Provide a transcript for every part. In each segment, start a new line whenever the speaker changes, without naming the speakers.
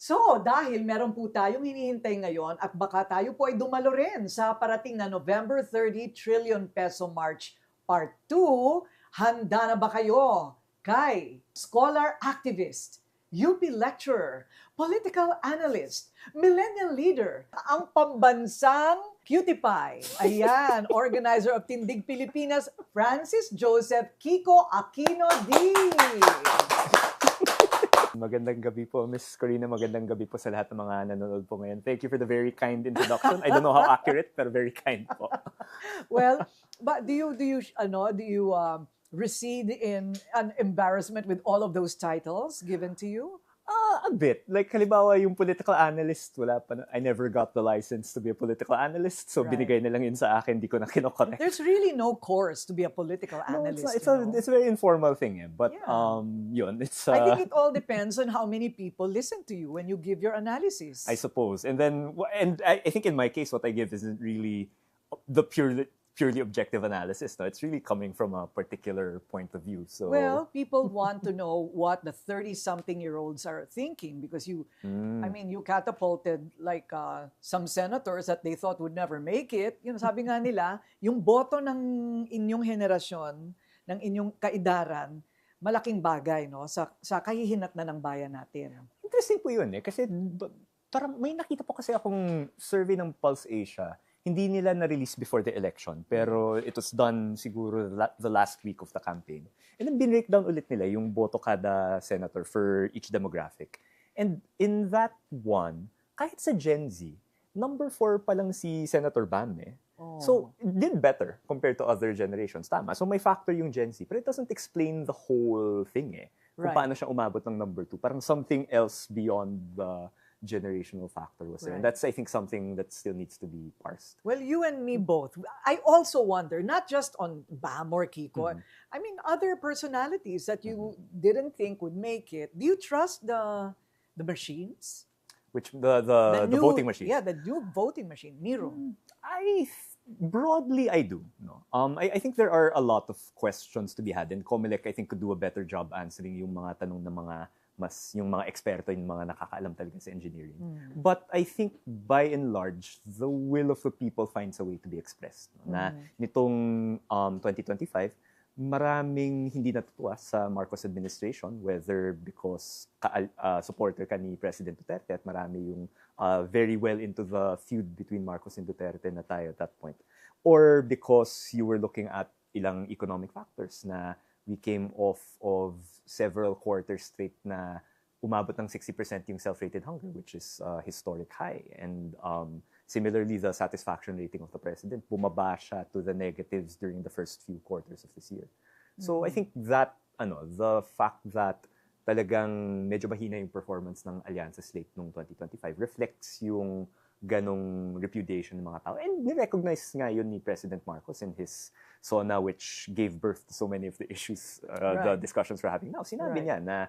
So, dahil meron po tayong hinihintay ngayon at baka tayo po ay dumalo rin sa parating na November 30 trillion peso March Part 2, handa na ba kayo kay scholar activist, UP lecturer, political analyst, millennial leader, ang pambansang cutie pie. Ayan, organizer of Tindig Pilipinas, Francis Joseph Kiko Aquino D.
Magandang gabi po, Miss Corina. Magandang gabi po sa lahat ng mga nanonood po ngayon. Thank you for the very kind introduction. I don't know how accurate, pero very kind po.
Well, but do you recede in an embarrassment with all of those titles given to you?
A bit. Like, halimbawa, yung political analyst, I never got the license to be a political analyst, so binigay na lang yun sa akin, di ko na kinokorek.
There's really no course to be a political analyst.
No, it's a very informal thing, but yun, it's...
I think it all depends on how many people listen to you when you give your analysis.
I suppose. And I think in my case, what I give isn't really the purely objective analysis. No, it's really coming from a particular point of view. So,
well, people want to know what the 30-something-year-olds are thinking because you catapulted like some senators that they thought would never make it. You know, sabi nga nila, yung boto ng inyong henerasyon, ng inyong kaidaran, malaking bagay, no, sa kahihinat na ng bayan natin.
Interesting po yun kasi parang may nakita po kasi akong survey ng Pulse Asia. Hindi nila na-release before the election, pero it was done siguro the last week of the campaign. And then binreakdown ulit nila yung boto kada senator for each demographic. And in that one, kahit sa Gen Z, number 4 pa lang si Senator Bam eh. Oh. So, it did better compared to other generations. Tama. So, may factor yung Gen Z, but it doesn't explain the whole thing eh. Kung paano siya umabot ng number 2. Parang something else beyond the generational factor was there. And that's, I think, something that still needs to be parsed.
Well, you and me both. I also wonder, not just on Bam or Kiko, I mean, other personalities that you didn't think would make it. Do you trust the machines?
Which, the voting machines?
Yeah, the new voting machine, Miro.
Broadly, I do. No, I think there are a lot of questions to be had, and Comelec, I think, could do a better job answering yung mga tanong ng yung mga eksperto, yung mga nakakaalam talaga sa engineering. But I think, by and large, the will of the people finds a way to be expressed. No? Na nitong 2025, maraming hindi natutuwa sa Marcos administration, whether because supporter ka ni President Duterte at marami yung very well into the feud between Marcos and Duterte na tayo at that point. Or because you were looking at ilang economic factors na we came off of several quarters straight na umabot ng 60% yung self-rated hunger, which is historic high. And similarly, the satisfaction rating of the president, bumaba siya to the negatives during the first few quarters of this year. So I think that, the fact that talagang medyo mahina yung performance ng alyansa slate noong 2025 reflects yung ganong repudiation ng mga tao. And ni-recognize nga yun ni President Marcos in his SONA, which gave birth to so many of the issues, the discussions we're having now. Sinabi niya na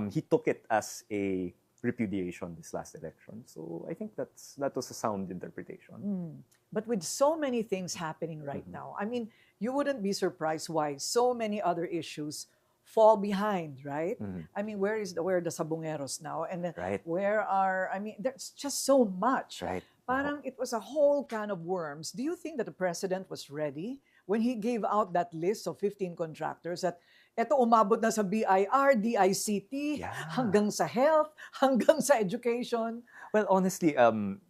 he took it as a repudiation this last election. So I think that was a sound interpretation.
But with so many things happening right now, I mean, you wouldn't be surprised why so many other issues fall behind, right? I mean, where are the sabongeros now? And there's just so much.
Right.
Parang it was a whole can of worms. Do you think that the president was ready when he gave out that list of 15 contractors that eto umabot na sa BIR, DICT, hanggang sa health, hanggang sa education?
Well, honestly, I'm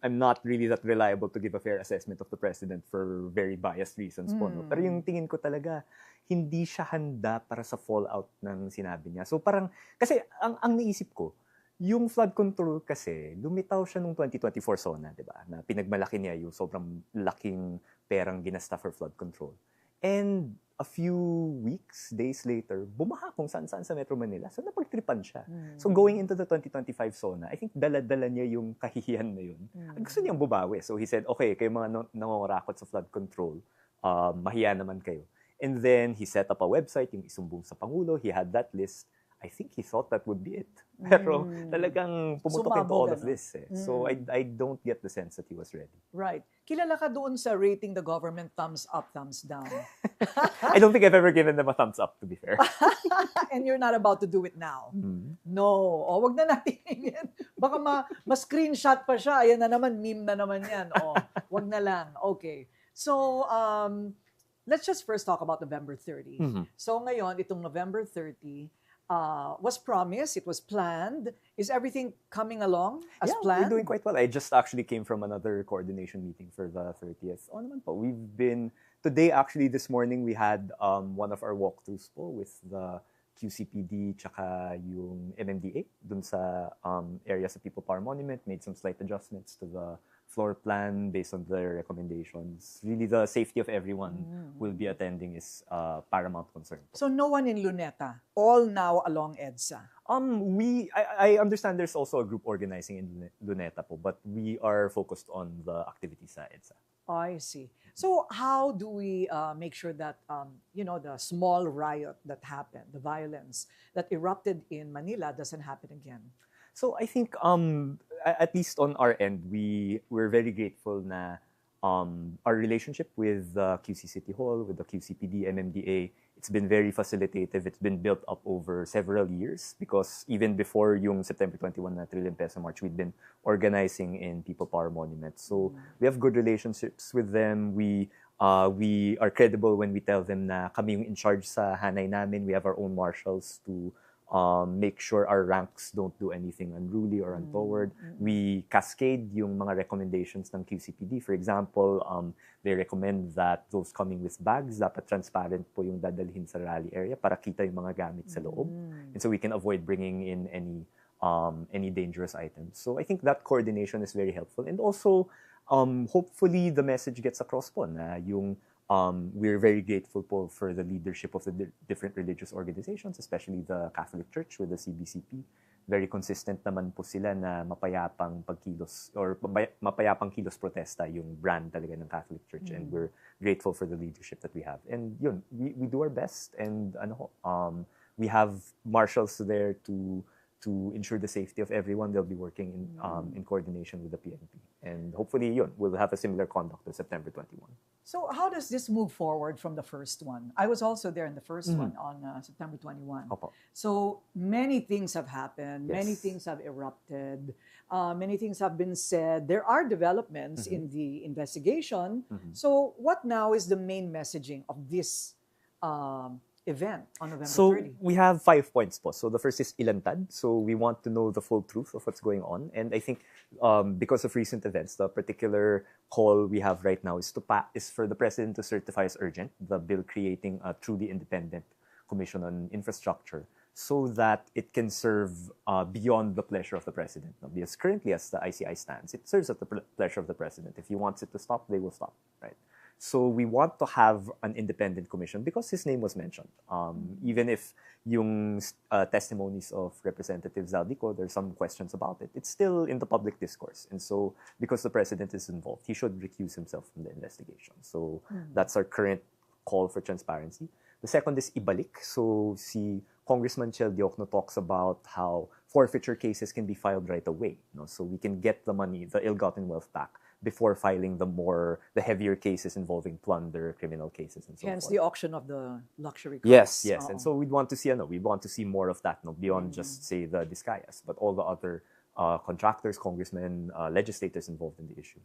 not really that reliable to give a fair assessment of the president for very biased reasons po. No? Pero yung tingin ko talaga, hindi siya handa para sa fallout ng sinabi niya. So parang, kasi ang naisip ko, yung flood control kasi, lumitaw siya nung 2024 SONA, di ba? Na pinagmalaki niya yung sobrang laking perang ginasta for flood control. And a few days later, bumaha kung saan-saan sa Metro Manila. So napagtripan siya. So going into the 2025 SONA, I think dala-dala niya yung kahihiyan na yun. Gusto niyang bubawi. So he said, okay, kayo mga nangungurakot sa flood control, mahiya naman kayo. And then he set up a website, yung isumbong sa Pangulo. He had that list. I think he thought that would be it. Pero talagang pumutok into all of this. So I don't get the sense that he was ready.
Right. Kilala ka doon sa rating the government thumbs up, thumbs down.
I don't think I've ever given them a thumbs up, to be fair.
And you're not about to do it now. No. O, wag na natin yan. Baka ma-screenshot pa siya. Ayan na naman, meme na naman yan. O, wag na lang. Okay. So, let's just first talk about November 30. So ngayon, itong November 30, was promised, it was planned. Is everything coming along as planned?
We're doing quite well. I just actually came from another coordination meeting for the 30th. Oh, naman po. Today actually, this morning, we had one of our walkthroughs po with the QCPD tsaka yung MMDA dun sa area sa People Power Monument, made some slight adjustments to the floor plan based on their recommendations. Really, the safety of everyone who will be attending is paramount concern.
So no one in Luneta, all now along EDSA?
I understand there's also a group organizing in Luneta po, but we are focused on the activities sa EDSA.
I see. So how do we make sure that, the small riot that happened, the violence that erupted in Manila doesn't happen again?
So I think, at least on our end, we're very grateful na our relationship with the QC City Hall, with the QCPD, MMDA, it's been very facilitative. It's been built up over several years because even before yung September 21 na trillion peso march, we'd been organizing in People Power Monument. So we have good relationships with them. We are credible when we tell them na kami yung in charge sa hanay namin. We have our own marshals to make sure our ranks don't do anything unruly or untoward. We cascade yung mga recommendations ng QCPD. For example, they recommend that those coming with bags, dapat transparent po yung dadalhin sa rally area para kita yung mga gamit sa loob. And so we can avoid bringing in any dangerous items. So I think that coordination is very helpful. And also, hopefully the message gets across po na yung we're very grateful po for the leadership of the different religious organizations, especially the Catholic Church with the CBCP. Very consistent naman po sila na mapayapang pagkilos or mapayapang kilos protesta yung brand talaga ng Catholic Church, and we're grateful for the leadership that we have. And yun, we do our best, and we have marshals there to ensure the safety of everyone. They'll be working in coordination with the PNP. And hopefully, we'll have a similar conduct on September 21.
So how does this move forward from the first one? I was also there in the first one on September 21.
Opo.
So many things have happened.
Yes.
Many things have erupted. Many things have been said. There are developments in the investigation. So what now is the main messaging of this event on November 30?
We have 5 points po. So the first is ilantad. So we want to know the full truth of what's going on. And I think because of recent events, the particular call we have right now is for the President to certify as urgent the bill creating a truly independent Commission on Infrastructure so that it can serve beyond the pleasure of the President. Now, because currently, as the ICI stands, it serves at the pleasure of the President. If he wants it to stop, they will stop, right? So we want to have an independent commission because his name was mentioned. Even if yung testimonies of Representative Zaldico, there's some questions about it, it's still in the public discourse. And so because the President is involved, he should recuse himself from the investigation. So that's our current call for transparency. The second is ibalik. So si Congressman Chel Diokno talks about how forfeiture cases can be filed right away. So we can get the money, the ill-gotten wealth back, before filing the heavier cases involving plunder, criminal cases, and so
Hence
forth.
the auction of the luxury cars.
Yes. And so we want to see more of that, beyond just, say, the Discayas, but all the other contractors, congressmen, legislators involved in the issue.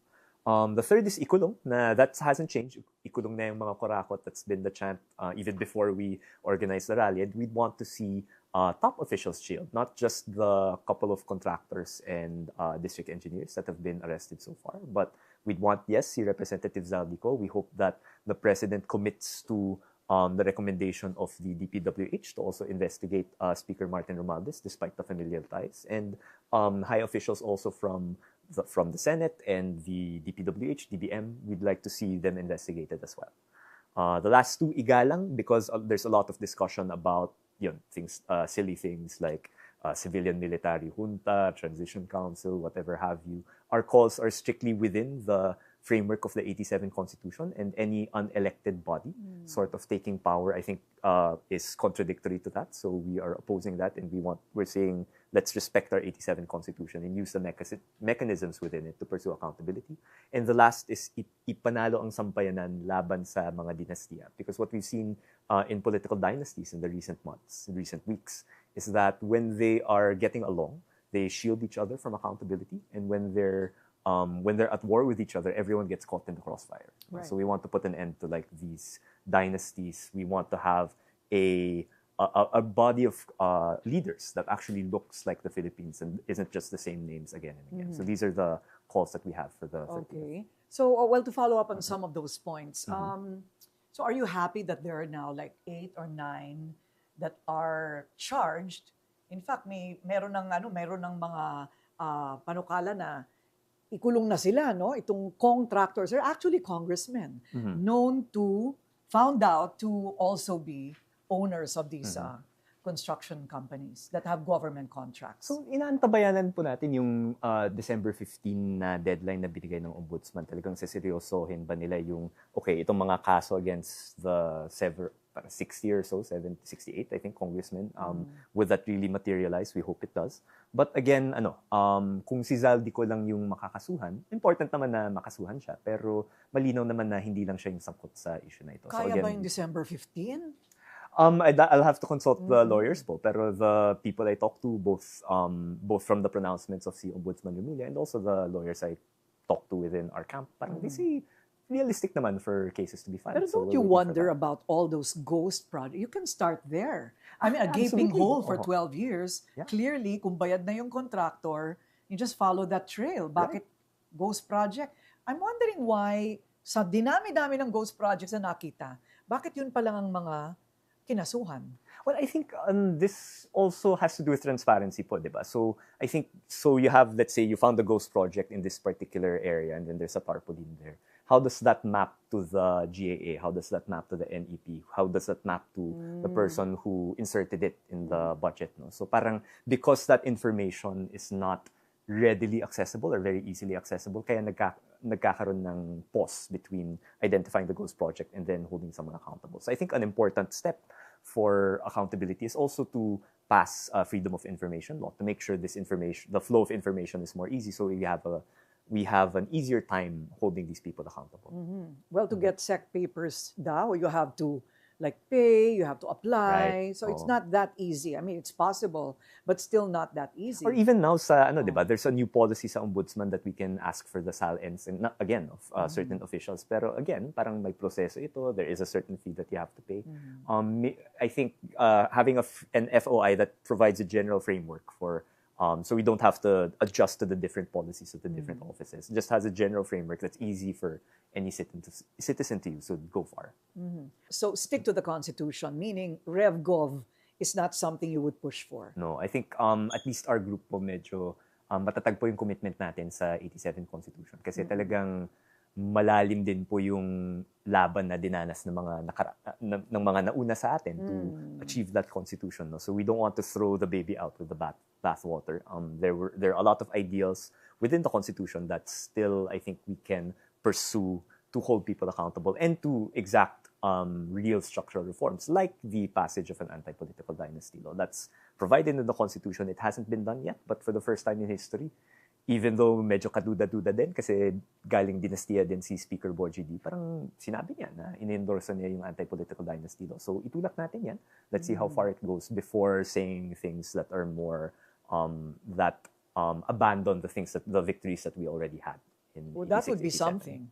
The third is ikulong, that hasn't changed. Ikulong na yung mga kurakot. That's been the chant even before we organized the rally. And we'd want to see top officials jailed, not just the couple of contractors and district engineers that have been arrested so far. But we'd want, see Representative Zaldico. We hope that the President commits to the recommendation of the DPWH to also investigate Speaker Martin Romualdez, despite the familial ties, and high officials also from the Senate and the DPWH, DBM. We'd like to see them investigated as well. The last two, igalang, because there's a lot of discussion about things, silly things like civilian military junta, transition council, whatever have you. Our calls are strictly within the framework of the 87 Constitution, and any unelected body sort of taking power, I think, is contradictory to that. So we are opposing that, and we're saying let's respect our 87 Constitution and use the mechanisms within it to pursue accountability. And the last is ipanalo ang sampayanan laban sa mga dinastiya. Because what we've seen in political dynasties in the recent months, in recent weeks, is that when they are getting along, they shield each other from accountability, and when they're at war with each other, everyone gets caught in the crossfire.
Right.
So we want to put an end to like these dynasties. We want to have a body of leaders that actually looks like the Philippines and isn't just the same names again and again. So these are the calls that we have for the 30th.
Okay. So, well, to follow up on some of those points, so are you happy that there are now like 8 or 9 that are charged? In fact, meron ng mga panukala na ikulong na sila, no? Itong contractors are actually congressmen found out to also be owners of these construction companies that have government contracts.
So, inaantabayanan po natin yung December 15 na deadline na binigay ng ombudsman. Talagang seseryosohin ba nila yung, okay, itong mga kaso against the 60 or so, 68, I think, congressmen. Would that really materialize? We hope it does. But again, kung si Zaldico lang yung makakasuhan, important naman na makasuhan siya, pero malinaw naman na hindi lang siya yung sangkot sa issue na ito.
Kaya
so again,
ba yung December 15?
I'll have to consult the lawyers po, pero the people I talked to, both from the pronouncements of si Ombudsman Romualdez and also the lawyers I talked to within our camp, parang they say realistic naman for cases to be filed.
Pero don't you wonder about all those ghost projects? You can start there. I mean, a gaping hole for 12 years. Yeah. Clearly, kung bayad na yung contractor, you just follow that trail. Bakit ghost project? I'm wondering why, sa dinami-dami ng ghost projects na nakita, bakit yun pa lang ang mga kinasuhan?
Well, I think this also has to do with transparency po, di ba? So, I think, so you have, let's say, you found a ghost project in this particular area and then there's a tarpaulin there. How does that map to the GAA? How does that map to the NEP? How does that map to the person who inserted it in the budget? No? So parang because that information is not readily accessible or very easily accessible, kaya nagkakaroon ng pause between identifying the ghost project and then holding someone accountable. So I think an important step for accountability is also to pass freedom of information law to make sure this information, the flow of information is more easy. So we have an easier time holding these people accountable.
Well, to get SEC papers daw, you have to like pay, you have to apply. Right. So it's not that easy. I mean, it's possible, but still not that easy.
Or even now sa diba, there's a new policy sa ombudsman that we can ask for the SALNs and again of certain officials. Pero again, parang may proseso ito. There is a certain fee that you have to pay. I think having an FOI that provides a general framework for so we don't have to adjust to the different policies of the different offices. It just has a general framework that's easy for any citizen to use, so go far.
So stick to the Constitution, meaning RevGov is not something you would push for.
No, I think at least our group po medyo matatag po yung commitment natin sa 87 Constitution. Kasi talagang malalim din po yung laban na dinanas ng ng mga nauna sa atin to achieve that constitution. No? So we don't want to throw the baby out with the bathwater. There are a lot of ideals within the constitution that still I think we can pursue to hold people accountable and to exact real structural reforms, like the passage of an anti-political dynasty law. That's provided in the constitution. It hasn't been done yet, but for the first time in history, even though medyo kaduda-duda din kasi galing dinastiya din si Speaker Boji D, parang sinabi niya na in-endorse niya yung anti-political dynasty law. So itulak natin yan. Let's see how far it goes before saying things that are more abandon the victories that we already had.
Well, that would be something.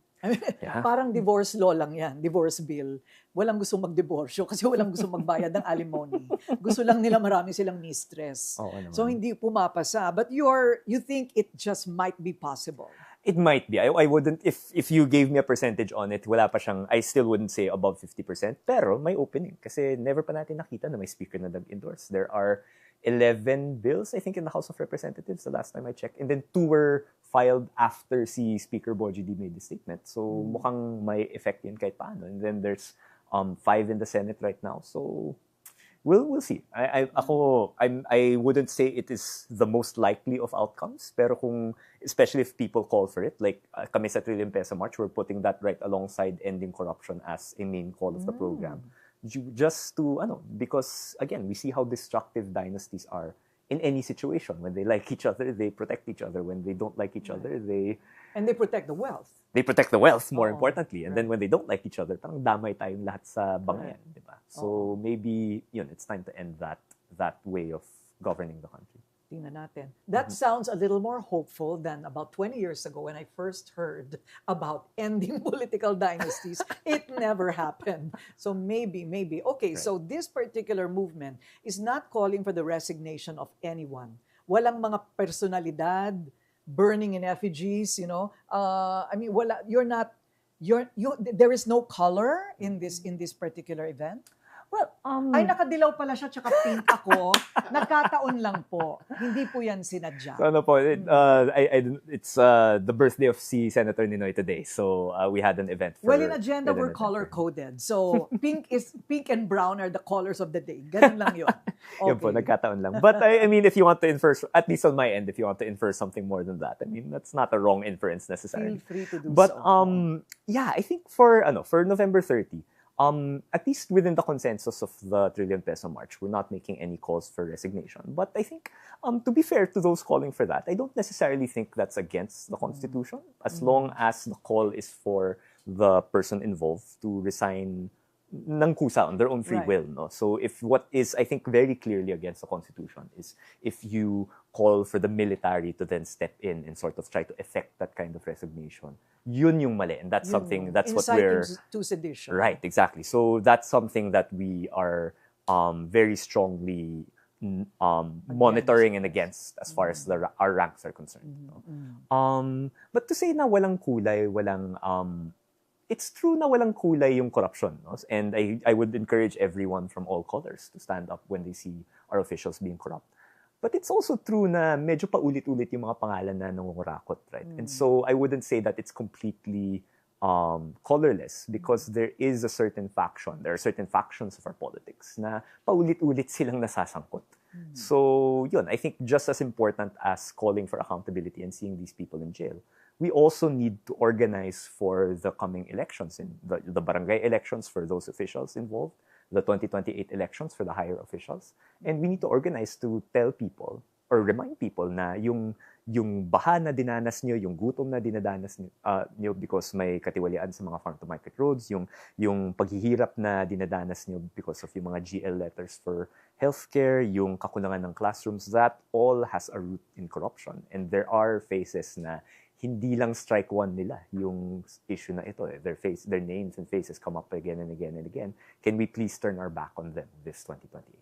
Parang divorce law lang yan, divorce bill. Walang gusto magdiborsyo kasi walang gusto magbayad ng alimony. Gusto lang nila marami silang mistress. So hindi pumapasa. But you think it just might be possible?
It might be. I wouldn't, if you gave me a percentage on it, wala pa siyang, I still wouldn't say above 50%. Pero may opening kasi never pa natin nakita na may speaker na nag-endorse. There are 11 bills, I think, in the House of Representatives the last time I checked. And then 2 were filed after si Speaker Boji D made the statement. So mukhang may effect yun kahit paano. And then there's 5 in the Senate right now. So we'll see. I wouldn't say it is the most likely of outcomes, pero especially if people call for it, like kami sa Trillion Peso March, we're putting that right alongside ending corruption as a main call of the program. Just to, because again, we see how destructive dynasties are in any situation. When they like each other, they protect each other. When they don't like each other,
And they protect the wealth.
They protect the wealth, more importantly. And then when they don't like each other, parang damay tayong lahat sa bangayan, di ba? So maybe, it's time to end that way of governing the country.
Tingnan natin. That sounds a little more hopeful than about 20 years ago when I first heard about ending political dynasties. It never happened. So maybe. Okay, right. So this particular movement is not calling for the resignation of anyone. Walang mga personalidad burning in effigies, there is no color in this particular event.
Well,
ay, nakadilaw pala siya, tsaka pink ako. Nagkataon lang po. Hindi po yan sinadya.
So, po, it's the birthday of si Senator Ninoy today. So, we had an event.
In agenda, we're color-coded. So, pink and brown are the colors of the day. Ganun lang yun. Okay.
Yun po, nagkataon lang. But, if you want to infer, at least on my end, if you want to infer something more than that, that's not a wrong inference necessarily.
Feel free to do
but,
so.
Yeah, I think for November 30, at least within the consensus of the Trillion Peso March, we're not making any calls for resignation. But I think, to be fair to those calling for that, I don't necessarily think that's against the Constitution, as long as the call is for the person involved to resign ng kusa on their own free will. No? So if what is, I think, very clearly against the Constitution is if you call for the military to then step in and sort of try to effect that kind of resignation, yun yung mali. And that's something, that's what we're...
to sedition.
Right, exactly. So that's something that we are very strongly monitoring and against as far as our ranks are concerned. But to say na walang kulay, it's true na walang kulay yung corruption. No? And I would encourage everyone from all colors to stand up when they see our officials being corrupt. But it's also true na medyo paulit-ulit yung mga pangalan na nangungurakot, right? And so I wouldn't say that it's completely colorless because there is a certain faction, there are certain factions of our politics na paulit-ulit silang nasasangkot. So yun, I think just as important as calling for accountability and seeing these people in jail, we also need to organize for the coming elections, in the barangay elections for those officials involved, the 2028 elections for the higher officials. And we need to organize to tell people or remind people na yung baha na dinanas nyo, yung gutom na dinadanas nyo because may katiwalian sa mga farm-to-market roads, yung paghihirap na dinadanas nyo because of yung mga GL letters for healthcare, yung kakulangan ng classrooms, that all has a root in corruption. And there are faces na hindi lang strike one nila yung issue na ito. Their names and faces come up again and again and again. Can we please turn our back on them this 2028?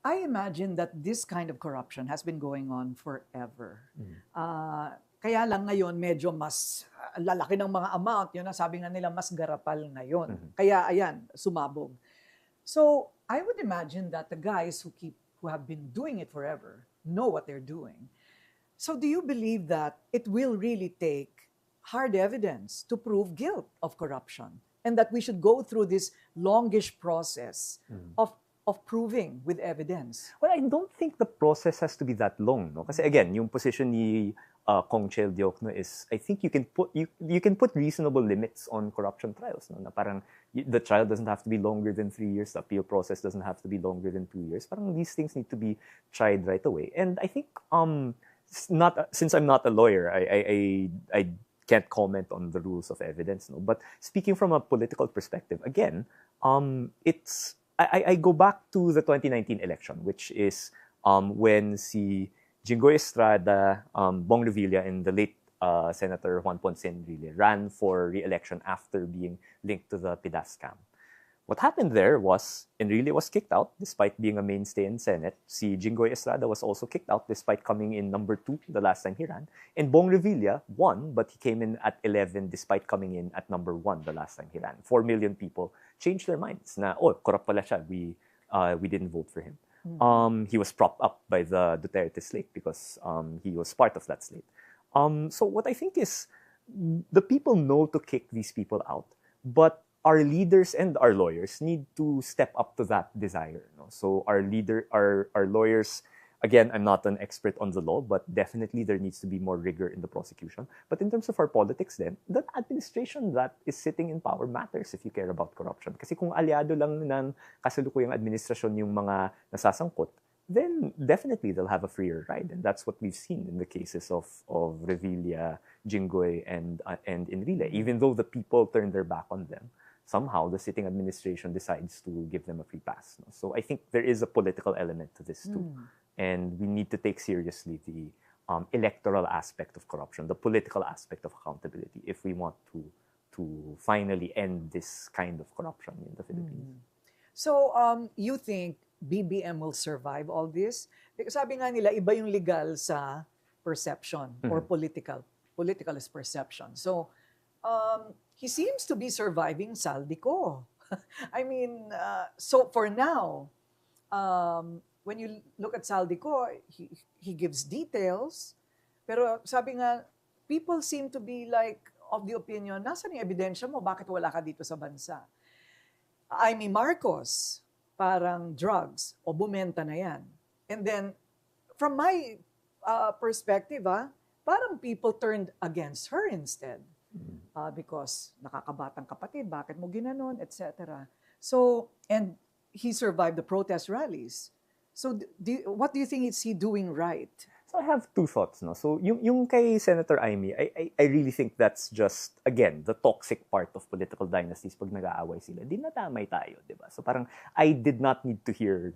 I imagine that this kind of corruption has been going on forever. Kaya lang ngayon medyo mas lalaki ng mga amount. Yun na sabi nga nila mas garapal ngayon. Kaya ayan, sumabog. So I would imagine that the guys who have been doing it forever know what they're doing. So do you believe that it will really take hard evidence to prove guilt of corruption and that we should go through this longish process of proving with evidence?
Well, I don't think the process has to be that long, no? Kasi again, yung position ni Kong Chel Diokno is, I think you can put reasonable limits on corruption trials, no? Na parang the trial doesn't have to be longer than 3 years, the appeal process doesn't have to be longer than 2 years. Parang these things need to be tried right away. And I think since I'm not a lawyer, I can't comment on the rules of evidence, no. But speaking from a political perspective, again, I go back to the 2019 election, which is when si Jinggoy Estrada, Bong Revilla, and the late Senator Juan Ponce Enrile ran for re-election after being linked to the PDAS scam. What happened there was Enrile was kicked out despite being a mainstay in Senate. Si Jinggoy Estrada was also kicked out despite coming in number 2 the last time he ran. And Bong Revilla won, but he came in at 11 despite coming in at number 1 the last time he ran. 4 million people changed their minds na, corrupt pala siya. We didn't vote for him. He was propped up by the Duterte slate because he was part of that slate. So what I think is the people know to kick these people out, but our leaders and our lawyers need to step up to that desire. No? So our lawyers, again, I'm not an expert on the law, but definitely there needs to be more rigor in the prosecution. But in terms of our politics then, that administration that is sitting in power matters if you care about corruption. Kasi kung aliado lang ng kasalukuyang administrasyon yung mga nasasangkot, then definitely they'll have a freer ride. And that's what we've seen in the cases of Revilla, Jinggoy, and Enrile. Even though the people turned their back on them, somehow the sitting administration decides to give them a free pass. No? So I think there is a political element to this too. And we need to take seriously the electoral aspect of corruption, the political aspect of accountability, if we want to finally end this kind of corruption in the Philippines.
So you think BBM will survive all this? Because sabi nga nila, iba yung legal sa perception or political. Political is perception. So he seems to be surviving saldi ko. I mean, so for now, when you look at Saldico, he gives details, pero sabi nga, people seem to be like of the opinion, nasaan yung ebidensya mo? Bakit wala ka dito sa bansa? Amy Marcos, parang drugs, o bumenta na yan. And then, from my perspective, parang people turned against her instead. Because nakakabatang kapatid, bakit mo ginanon, etc. So, and he survived the protest rallies. So, what do you think is he doing right?
So I have two thoughts. No? So yung kay Senator Amy, I really think that's just, again, the toxic part of political dynasties pag nag-aaway sila. Di natamay tayo, di ba? So parang I did not need to hear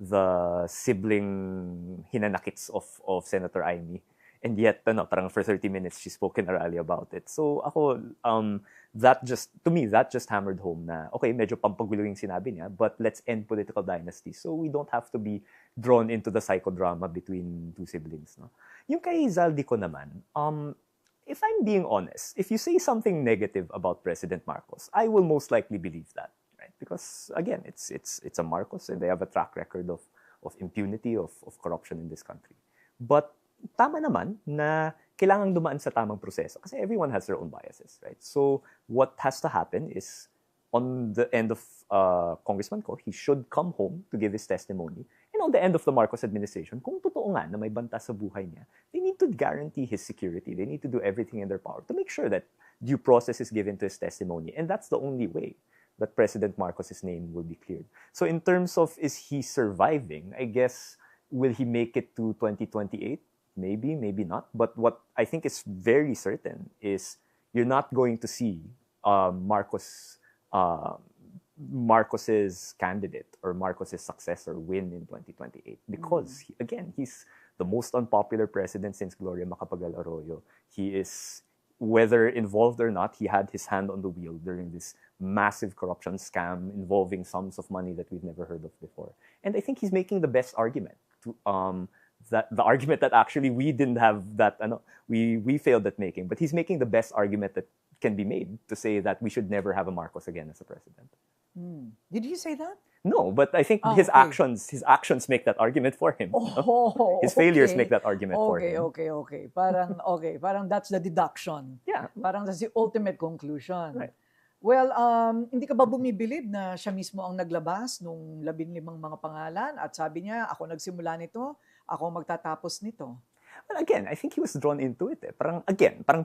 the sibling hinanakits of Senator Amy. And yet, parang for 30 minutes, she spoke in a rally about it. So ako, to me, that just hammered home na, okay, medyo pampagulo yung sinabi niya, but let's end political dynasties so we don't have to be drawn into the psychodrama between two siblings. No? Yung kay Zaldico naman, if I'm being honest, if you say something negative about President Marcos, I will most likely believe that. Right? Because, again, it's a Marcos and they have a track record of impunity, of corruption in this country. But tama naman na kailangang dumaan sa tamang proseso kasi everyone has their own biases, right? So what has to happen is on the end of Congressman Ko, he should come home to give his testimony. And on the end of the Marcos administration, kung totoo nga na may banta sa buhay niya, they need to guarantee his security. They need to do everything in their power to make sure that due process is given to his testimony. And that's the only way that President Marcos' name will be cleared. So in terms of is he surviving, I guess, will he make it to 2028? Maybe, maybe not. But what I think is very certain is you're not going to see Marcos's candidate or Marcos's successor win in 2028 because, again, he's the most unpopular president since Gloria Macapagal Arroyo. He is, whether involved or not, he had his hand on the wheel during this massive corruption scam involving sums of money that we've never heard of before. And I think he's making the best argument to that the argument that actually we didn't have that we failed at making, but he's making the best argument that can be made to say that we should never have a Marcos again as a president.
Did he say that?
No, but I think his actions make that argument for him. His failures make that argument for him.
Okay. Parang that's the deduction.
Yeah.
Parang that's the ultimate conclusion.
Right.
Well, hindi ka ba bumibilib na siya mismo ang naglabas nung 15 mga pangalan at sabi niya, ako nagsimula nito, ako magtatapos nito?
Well, again, I think he was drawn into it. Parang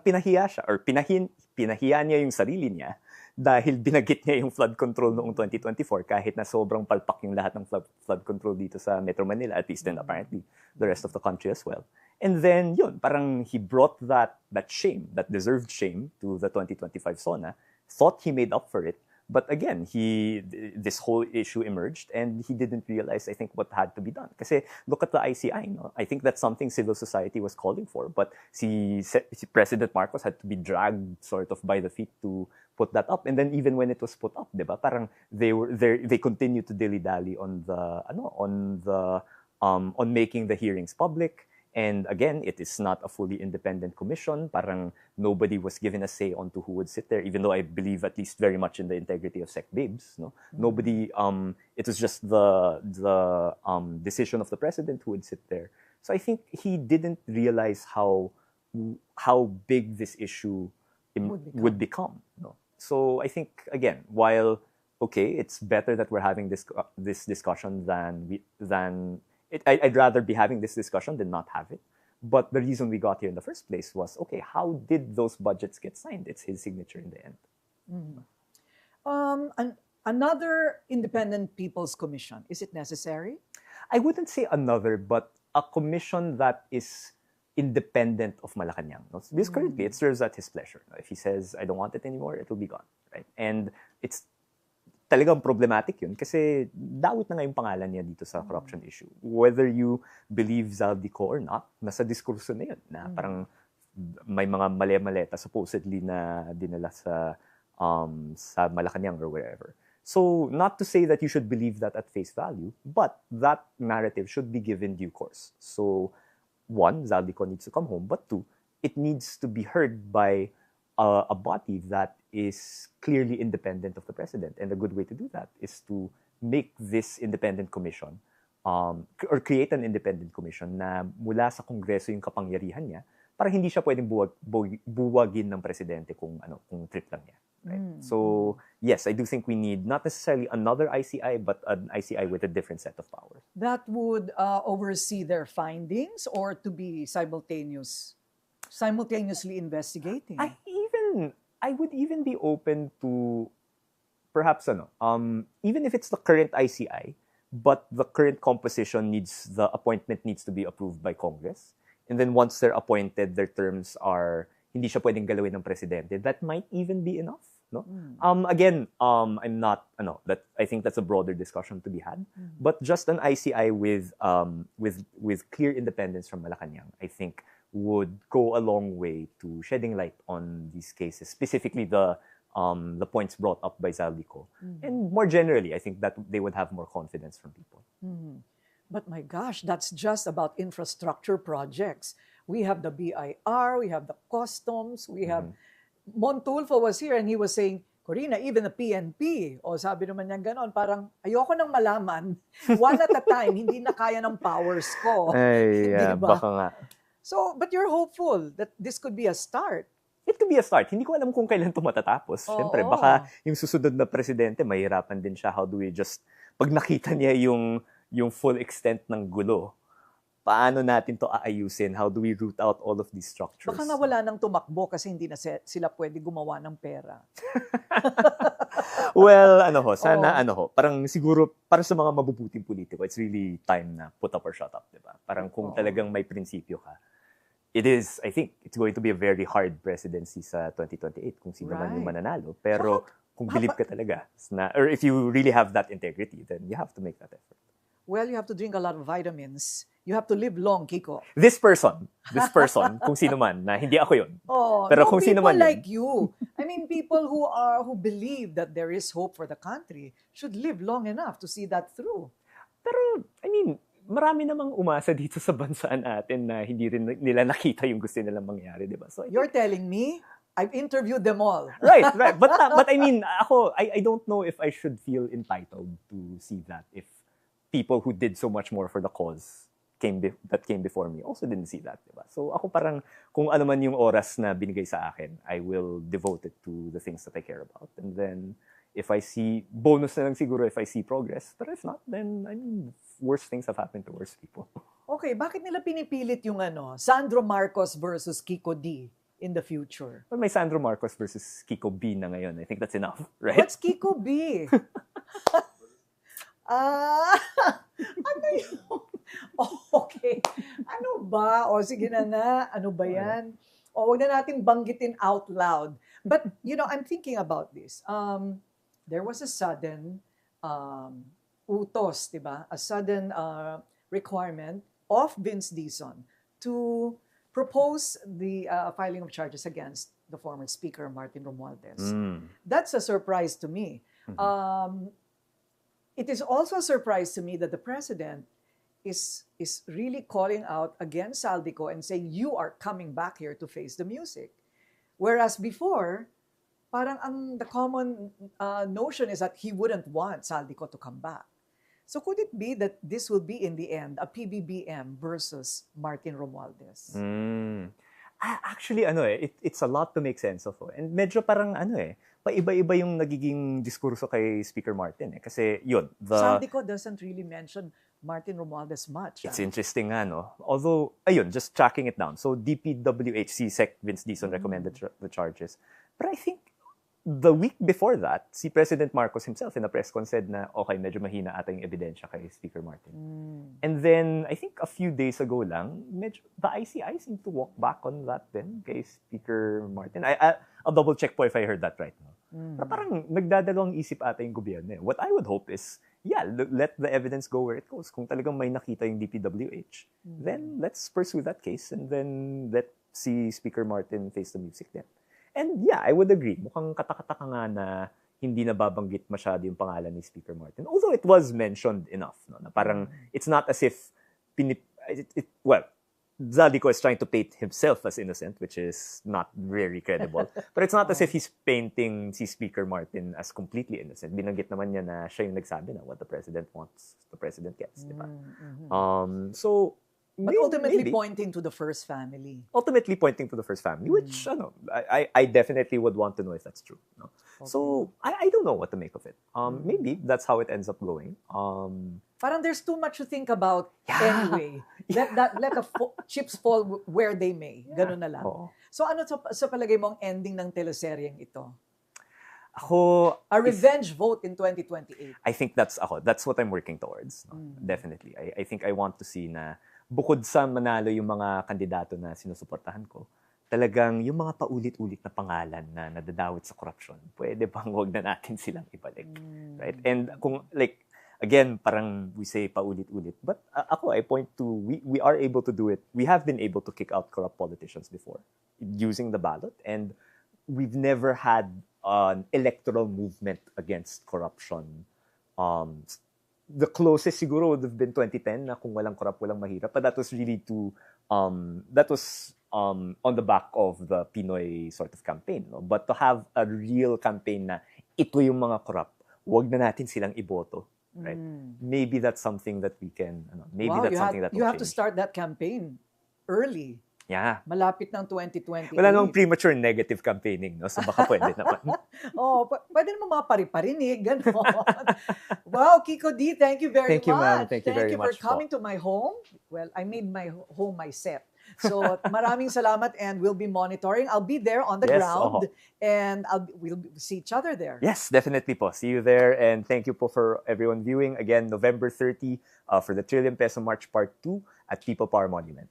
pinahiya siya or pinahiya niya yung sarili niya dahil binagit niya yung flood control noong 2024 kahit na sobrang palpak yung lahat ng flood control dito sa Metro Manila, at least and apparently the rest of the country as well. And then parang he brought that shame, that deserved shame to the 2025 SONA, thought he made up for it. But again, this whole issue emerged and he didn't realize, I think, what had to be done. Kasi look at the ICI. No? I think that's something civil society was calling for. But si President Marcos had to be dragged sort of by the feet to put that up. And then even when it was put up, diba, parang they continued to dilly-dally on making the hearings public. And again, it is not a fully independent commission. Parang nobody was given a say on to who would sit there, even though I believe at least very much in the integrity of Sec Babes. No? Nobody, it was just the decision of the president who would sit there. So I think he didn't realize how big this issue would become. No? So I think, again, while, okay, it's better that we're having this discussion I'd rather be having this discussion than not have it. But the reason we got here in the first place was, okay, how did those budgets get signed? It's his signature in the end.
Another independent people's commission, is it necessary?
I wouldn't say another, but a commission that is independent of Malacanang. Because currently, it serves at his pleasure. If he says, I don't want it anymore, it will be gone. Right? And it's talagang problematic yun kasi dawit na nga yung pangalan niya dito sa corruption issue. Whether you believe Zaldico or not, nasa diskurso na yun. Na parang may mga mali-maleta supposedly na dinala sa Malacanang or wherever. So, not to say that you should believe that at face value, but that narrative should be given due course. So, one, Zaldico needs to come home, but two, it needs to be heard by a body that is clearly independent of the president. And a good way to do that is to make this independent commission or create an independent commission na mula sa Kongreso yung kapangyarihan niya para hindi siya pwedeng buwagin ng presidente kung trip lang niya. Right? So, yes, I do think we need not necessarily another ICI, but an ICI with a different set of powers.
That would oversee their findings or to be simultaneously investigating?
I would even be open to perhaps even if it's the current ICI, but the current composition the appointment needs to be approved by Congress. And then once they're appointed, their terms are hindi siya pwedeng galawin ng presidente. That might even be enough. No? Again, I'm not, that I think that's a broader discussion to be had. But just an ICI with clear independence from Malacanang, I think would go a long way to shedding light on these cases, specifically the points brought up by Zaldico. And more generally, I think that they would have more confidence from people.
But my gosh, that's just about infrastructure projects. We have the BIR, we have the customs, we have... Montulfo was here and he was saying, Corina, even the PNP, sabi naman niya ganon, parang ayoko nang malaman, one at a time, hindi na kaya ng powers ko.
Ay,
diba?
Baka nga.
So, but you're hopeful that this could be a start.
It could be a start. Hindi ko alam kung kailan ito matatapos. Siyempre, baka yung susunod na presidente, mahirapan din siya. How do we just, pag nakita niya yung full extent ng gulo, paano natin to aayusin? How do we root out all of these structures?
Baka nga wala nang tumakbo kasi hindi na sila pwede gumawa ng pera.
Well, sana parang siguro para sa mga mabubuting politiko, it's really time na put up or shut up, diba? Parang kung talagang may prinsipyo ka, I think it's going to be a very hard presidency sa 2028 kung sino man yung mananalo. Pero kung believe ka talaga, or if you really have that integrity, then you have to make that effort.
Well, you have to drink a lot of vitamins. You have to live long, Kiko.
This person, kung sino man, na hindi ako yun. Pero kung sino man
people like you. I mean, people who believe that there is hope for the country should live long enough to see that through.
Pero, I mean, marami namang umasa dito sa bansa natin na hindi rin nila nakita yung gusto nilang mangyari, di ba? So,
you're telling me? I've interviewed them all.
Right. But I mean, I don't know if I should feel entitled to see that if people who did so much more for the cause that came before me also didn't see that, diba? So ako parang kung ano man yung oras na binigay sa akin, I will devote it to the things that I care about. And then if I see bonus na lang siguro if I see progress, but if not, then I mean worse things have happened to worse people.
Okay, bakit nila pinipilit yung Sandro Marcos versus Kiko D in the future?
Well, may Sandro Marcos versus Kiko B na ngayon. I think that's enough, right?
What's Kiko B? Ano yun? Okay. Ano ba? Sige na nga. Ano ba yan? Wag na natin banggitin out loud. But, I'm thinking about this. There was a sudden utos, diba? A sudden requirement of Vince Dizon to propose the filing of charges against the former Speaker Martin Romualdez. That's a surprise to me. It is also a surprise to me that the president is really calling out against Zaldico and saying, you are coming back here to face the music. Whereas before, parang the common notion is that he wouldn't want Zaldico to come back. So could it be that this will be, in the end, a PBBM versus Martin Romualdez?
Actually, it's a lot to make sense of. And medyo parang, paiba-iba yung nagiging diskurso kay Speaker Martin. Kasi yun,
Sabi ko doesn't really mention Martin Romualdez much.
It's interesting nga, no? Although, ayun, just tracking it down. So, DPWH, Sec Vince Dizon recommended the charges. But I think, the week before that, si President Marcos himself in a press con said na, okay, medyo mahina ata yung ebidensya kay Speaker Martin. And then, I think a few days ago lang, the ICI seemed to walk back on that then kay Speaker Martin. I'll double check po if I heard that right now. Pero parang nagdadalawang isip ata yung gobyerno. What I would hope is, let the evidence go where it goes. Kung talagang may nakita yung DPWH, then let's pursue that case and then let si Speaker Martin face the music then. And I would agree. Mukhang katakataka nga na hindi nababanggit masyado yung pangalan ni Speaker Martin. Although it was mentioned enough. No? Na parang, it's not as if, Zaldico is trying to paint himself as innocent, which is not very credible. But it's not as if he's painting si Speaker Martin as completely innocent. Binanggit naman niya na siya yung nagsabi na what the president wants, the president gets. Diba?
But ultimately pointing to the first family.
Ultimately pointing to the first family, which I definitely would want to know if that's true. No? Okay. So, I don't know what to make of it. Maybe that's how it ends up going.
Parang there's too much to think about anyway. Let the chips fall where they may. Ganun na lang. Oh. So ano sa palagay mo ang ending ng teleseryeng ito? A revenge vote in 2028.
I think that's what I'm working towards. No? Definitely. I think I want to see na bukod sa manalo yung mga kandidato na sinusuportahan ko, talagang yung mga paulit-ulit na pangalan na nadadawit sa korupsyon, pwede bang wag na natin silang ibalik. Right? And kung again, parang we say paulit-ulit, but I point to, we are able to do it. We have been able to kick out corrupt politicians before using the ballot, and we've never had an electoral movement against corruption. The closest siguro would have been 2010 na kung walang corrupt, walang mahirap. But that was really on the back of the Pinoy sort of campaign. No? But to have a real campaign na ito yung mga corrupt, wag na natin silang iboto. Right? Maybe that's something that we can,
you have to start that campaign early.
Yeah.
Malapit ng 2020.
Wala namang premature negative campaigning, no? So baka pwede naman.
Pwede naman mga pari-parinig, gano'n. Wow, Kiko D, thank you very much.
Ma'am. Thank you very
for
much
coming to my home. Well, I made my home my set. So maraming salamat and we'll be monitoring. I'll be there on the ground and we'll see each other there.
Yes, definitely po. See you there and thank you po for everyone viewing. Again, November 30 for the Trillion Peso March Part 2 at People Power Monument.